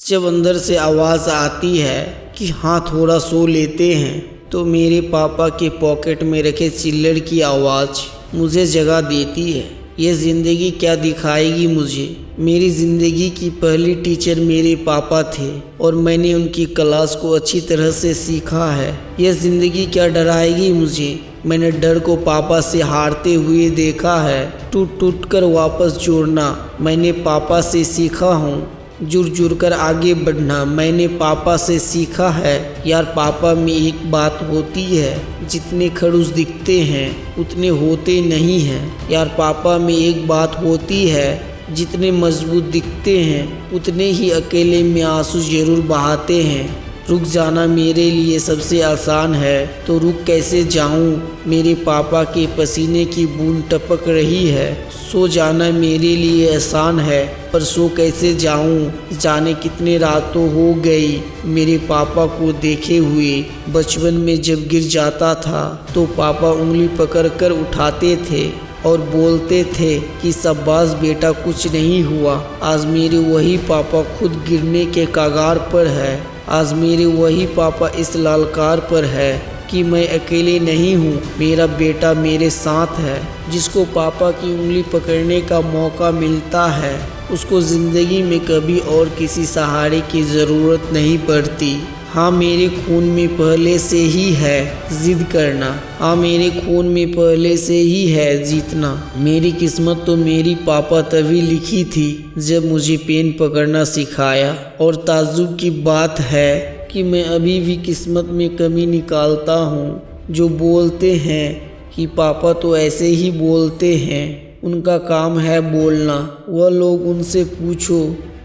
जब अंदर से आवाज़ आती है कि हाँ थोड़ा सो लेते हैं, तो मेरे पापा के पॉकेट में रखे चिल्लर की आवाज़ मुझे जगा देती है। ये ज़िंदगी क्या दिखाएगी मुझे। मेरी ज़िंदगी की पहली टीचर मेरे पापा थे और मैंने उनकी क्लास को अच्छी तरह से सीखा है। यह ज़िंदगी क्या डराएगी मुझे। मैंने डर को पापा से हारते हुए देखा है। टूट टूट कर वापस जोड़ना मैंने पापा से सीखा हूँ। जुड़ जुड़ कर आगे बढ़ना मैंने पापा से सीखा है। यार पापा में एक बात होती है, जितने खड़ूस दिखते हैं उतने होते नहीं हैं। यार पापा में एक बात होती है, जितने मजबूत दिखते हैं उतने ही अकेले में आंसू जरूर बहाते हैं। रुक जाना मेरे लिए सबसे आसान है, तो रुक कैसे जाऊं। मेरे पापा के पसीने की बूंद टपक रही है। सो जाना मेरे लिए आसान है, पर सो कैसे जाऊं। जाने कितने रातों हो गई मेरे पापा को देखे हुए। बचपन में जब गिर जाता था तो पापा उंगली पकड़ कर उठाते थे और बोलते थे कि शाबाश बेटा कुछ नहीं हुआ। आज मेरे वही पापा खुद गिरने के कगार पर है। आज मेरे वही पापा इस लालकार पर है कि मैं अकेले नहीं हूँ, मेरा बेटा मेरे साथ है। जिसको पापा की उंगली पकड़ने का मौका मिलता है उसको ज़िंदगी में कभी और किसी सहारे की ज़रूरत नहीं पड़ती। हाँ मेरे खून में पहले से ही है जिद करना। हाँ मेरे खून में पहले से ही है जीतना। मेरी किस्मत तो मेरी पापा तभी लिखी थी जब मुझे पेन पकड़ना सिखाया। और ताज्जुब की बात है कि मैं अभी भी किस्मत में कमी निकालता हूँ। जो बोलते हैं कि पापा तो ऐसे ही बोलते हैं, उनका काम है बोलना। वह लोग उनसे पूछो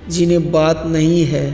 जिन्हें बात नहीं है।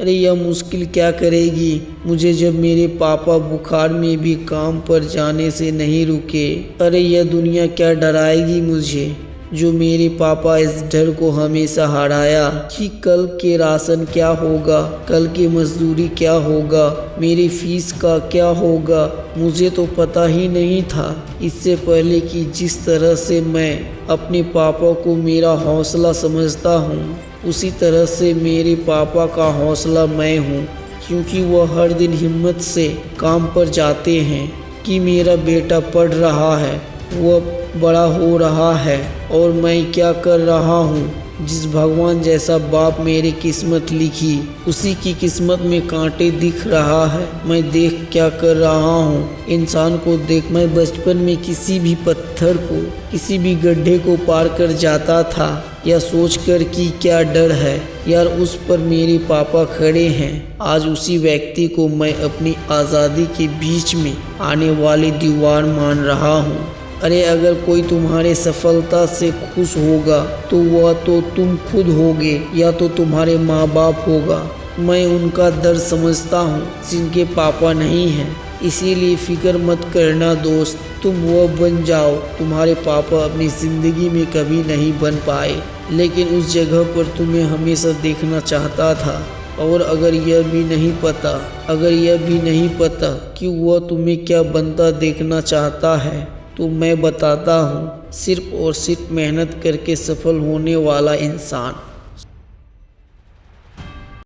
अरे यह मुश्किल क्या करेगी मुझे जब मेरे पापा बुखार में भी काम पर जाने से नहीं रुके। अरे यह दुनिया क्या डराएगी मुझे, जो मेरे पापा इस डर को हमेशा हराया कि कल के राशन क्या होगा, कल की मजदूरी क्या होगा, मेरी फीस का क्या होगा। मुझे तो पता ही नहीं था इससे पहले कि जिस तरह से मैं अपने पापा को मेरा हौसला समझता हूँ, उसी तरह से मेरे पापा का हौसला मैं हूँ। क्योंकि वह हर दिन हिम्मत से काम पर जाते हैं कि मेरा बेटा पढ़ रहा है, वह बड़ा हो रहा है और मैं क्या कर रहा हूँ। जिस भगवान जैसा बाप मेरी किस्मत लिखी, उसी की किस्मत में कांटे दिख रहा है। मैं देख क्या कर रहा हूँ इंसान को देख। मैं बचपन में किसी भी पत्थर को, किसी भी गड्ढे को पार कर जाता था या सोच कर कि क्या डर है, यार उस पर मेरे पापा खड़े हैं। आज उसी व्यक्ति को मैं अपनी आज़ादी के बीच में आने वाली दीवार मान रहा हूँ। अरे अगर कोई तुम्हारे सफलता से खुश होगा तो वह तो तुम खुद होगे या तो तुम्हारे माँ बाप होगा। मैं उनका दर्द समझता हूँ जिनके पापा नहीं हैं। इसीलिए फिक्र मत करना दोस्त, तुम वह बन जाओ तुम्हारे पापा अपनी ज़िंदगी में कभी नहीं बन पाए, लेकिन उस जगह पर तुम्हें हमेशा देखना चाहता था। और अगर यह भी नहीं पता कि वह तुम्हें क्या बनता देखना चाहता है, तो मैं बताता हूँ, सिर्फ और सिर्फ मेहनत करके सफल होने वाला इंसान।